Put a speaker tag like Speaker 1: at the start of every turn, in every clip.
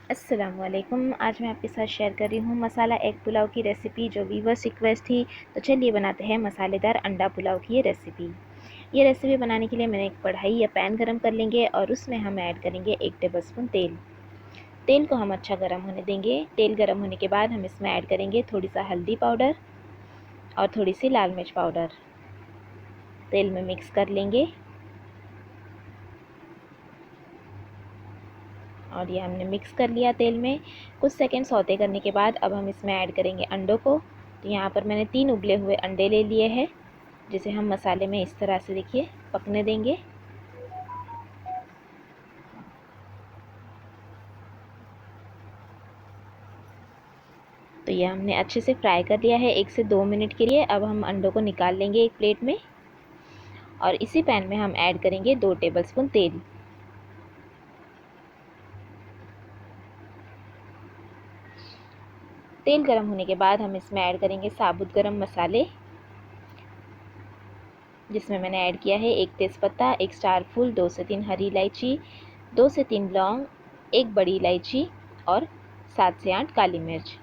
Speaker 1: अस्सलामुअलैकुम। आज मैं आपके साथ शेयर कर रही हूँ मसाला एग पुलाव की रेसिपी, जो व्यूवर्स रिक्वेस्ट थी। तो चलिए बनाते हैं मसालेदार अंडा पुलाव की ये रेसिपी बनाने के लिए मैंने एक कढ़ाई या पैन गरम कर लेंगे और उसमें हम ऐड करेंगे 1 टेबलस्पून तेल। तेल को हम अच्छा गरम होने देंगे। तेल गरम होने के बाद हम इसमें ऐड करेंगे थोड़ी सा हल्दी पाउडर और थोड़ी सी लाल मिर्च पाउडर। तेल में मिक्स कर लेंगे और ये हमने मिक्स कर लिया तेल में। कुछ सेकंड सौते करने के बाद अब हम इसमें ऐड करेंगे अंडों को। तो यहाँ पर मैंने 3 उबले हुए अंडे ले लिए हैं, जिसे हम मसाले में इस तरह से देखिए पकने देंगे। तो ये हमने अच्छे से फ्राई कर लिया है 1 से 2 मिनट के लिए। अब हम अंडों को निकाल लेंगे एक प्लेट में और इसी पैन में हम ऐड करेंगे 2 टेबलस्पून तेल। तेल गर्म होने के बाद हम इसमें ऐड करेंगे साबुत गरम मसाले, जिसमें मैंने ऐड किया है 1 तेज़पत्ता, 1 स्टार फूल, 2 से 3 हरी इलायची, 2 से 3 लौंग, 1 बड़ी इलायची और 7 से 8 काली मिर्च।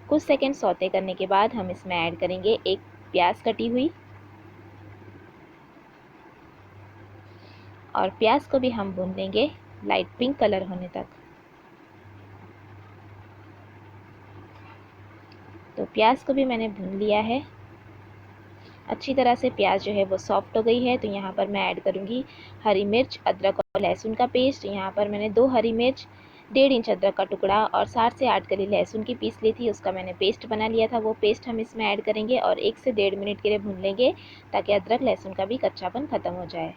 Speaker 1: कुछ सेकंड सौते करने के बाद हम इसमें ऐड करेंगे 1 प्याज कटी हुई और प्याज को भी हम भून लेंगे लाइट पिंक कलर होने तक। तो प्याज को भी मैंने भून लिया है अच्छी तरह से। प्याज जो है वो सॉफ्ट हो गई है। तो यहाँ पर मैं ऐड करूँगी हरी मिर्च, अदरक और लहसुन का पेस्ट। यहाँ पर मैंने 2 हरी मिर्च, 1.5 इंच अदरक का टुकड़ा और 7 से 8 कली लहसुन की पीस ली थी, उसका मैंने पेस्ट बना लिया था। वो पेस्ट हम इसमें ऐड करेंगे और 1 से 1.5 मिनट के लिए भून लेंगे, ताकि अदरक लहसुन का भी कच्चापन ख़त्म हो जाए।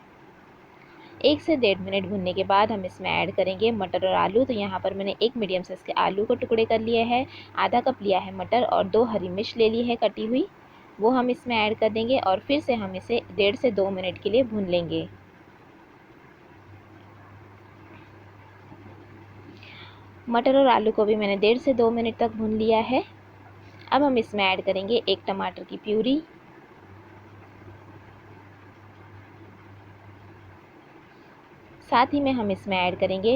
Speaker 1: 1 से 1.5 मिनट भूनने के बाद हम इसमें ऐड करेंगे मटर और आलू। तो यहाँ पर मैंने 1 मीडियम साइज़ के आलू को टुकड़े कर लिए हैं, आधा कप लिया है मटर और 2 हरी मिर्च ले ली है कटी हुई, वो हम इसमें ऐड कर देंगे और फिर से हम इसे 1.5 से 2 मिनट के लिए भून लेंगे। मटर और आलू को भी मैंने 1.5 से 2 मिनट तक भून लिया है। अब हम इसमें ऐड करेंगे 1 टमाटर की प्यूरी, साथ ही में हम इसमें ऐड करेंगे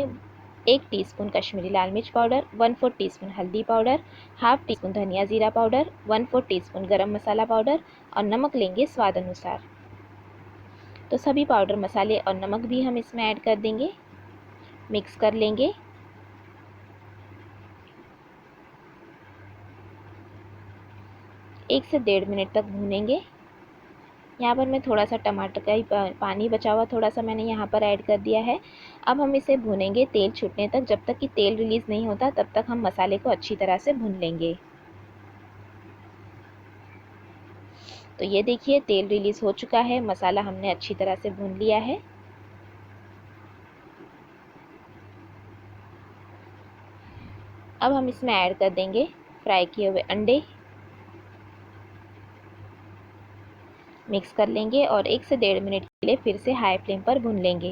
Speaker 1: 1 टीस्पून कश्मीरी लाल मिर्च पाउडर, 1/4 टीस्पून हल्दी पाउडर, हाफ टीस्पून धनिया जीरा पाउडर, 1/4 टीस्पून गरम मसाला पाउडर और नमक लेंगे स्वाद अनुसार। तो सभी पाउडर, मसाले और नमक भी हम इसमें ऐड कर देंगे, मिक्स कर लेंगे। एक से 1.5 मिनट तक भूनेंगे। यहाँ पर मैं थोड़ा सा टमाटर का ही पानी बचा हुआ थोड़ा सा मैंने यहाँ पर ऐड कर दिया है। अब हम इसे भूनेंगे तेल छूटने तक। जब तक कि तेल रिलीज़ नहीं होता तब तक हम मसाले को अच्छी तरह से भून लेंगे। तो ये देखिए तेल रिलीज़ हो चुका है, मसाला हमने अच्छी तरह से भून लिया है। अब हम इसमें ऐड कर देंगे फ्राई किए हुए अंडे, मिक्स कर लेंगे और 1 से 1.5 मिनट के लिए फिर से हाई फ्लेम पर भून लेंगे।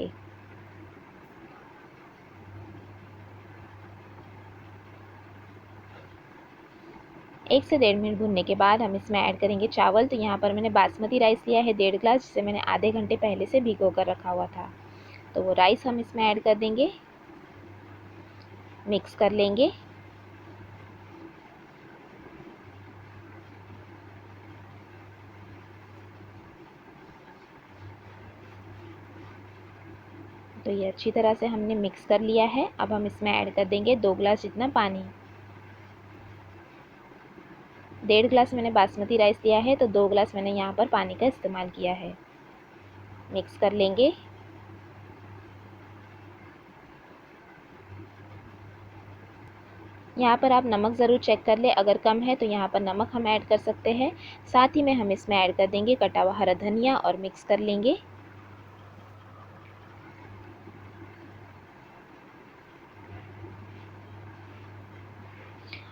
Speaker 1: एक से 1.5 मिनट भूनने के बाद हम इसमें ऐड करेंगे चावल। तो यहाँ पर मैंने बासमती राइस लिया है 1.5 गिलास, जिसे मैंने आधे घंटे पहले से भिगो कर रखा हुआ था। तो वो राइस हम इसमें ऐड कर देंगे, मिक्स कर लेंगे। तो ये अच्छी तरह से हमने मिक्स कर लिया है। अब हम इसमें ऐड कर देंगे 2 गिलास जितना पानी। 1.5 गिलास मैंने बासमती राइस लिया है, तो 2 गिलास मैंने यहाँ पर पानी का इस्तेमाल किया है। मिक्स कर लेंगे। यहाँ पर आप नमक ज़रूर चेक कर लें, अगर कम है तो यहाँ पर नमक हम ऐड कर सकते हैं। साथ ही में हम इसमें ऐड कर देंगे कटा हुआ हरा धनिया और मिक्स कर लेंगे।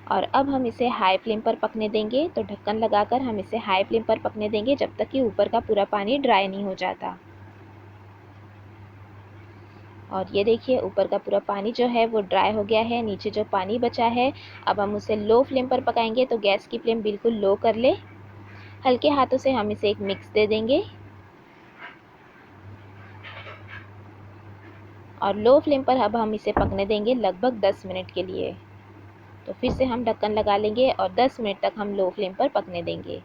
Speaker 1: और अब हम इसे हाई फ्लेम पर पकने देंगे। तो ढक्कन लगाकर हम इसे हाई फ्लेम पर पकने देंगे जब तक कि ऊपर का पूरा पानी ड्राई नहीं हो जाता। और ये देखिए ऊपर का पूरा पानी जो है वो ड्राई हो गया है। नीचे जो पानी बचा है अब हम उसे लो फ्लेम पर पकाएंगे। तो गैस की फ्लेम बिल्कुल लो कर ले। हल्के हाथों से हम इसे एक मिक्स दे देंगे और लो फ्लेम पर अब हम इसे पकने देंगे लगभग 10 मिनट के लिए। तो फिर से हम ढक्कन लगा लेंगे और 10 मिनट तक हम लो फ्लेम पर पकने देंगे।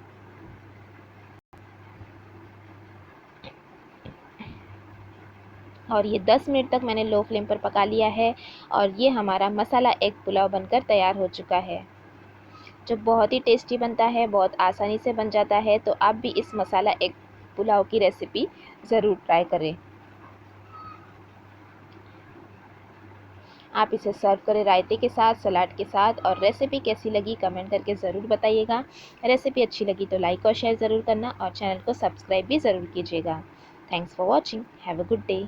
Speaker 1: और ये 10 मिनट तक मैंने लो फ्लेम पर पका लिया है और ये हमारा मसाला एग पुलाव बनकर तैयार हो चुका है, जो बहुत ही टेस्टी बनता है, बहुत आसानी से बन जाता है। तो आप भी इस मसाला एग पुलाव की रेसिपी ज़रूर ट्राई करें। आप इसे सर्व करें रायते के साथ, सलाद के साथ। और रेसिपी कैसी लगी कमेंट करके ज़रूर बताइएगा। रेसिपी अच्छी लगी तो लाइक और शेयर ज़रूर करना और चैनल को सब्सक्राइब भी ज़रूर कीजिएगा। Thanks for watching. Have a good day.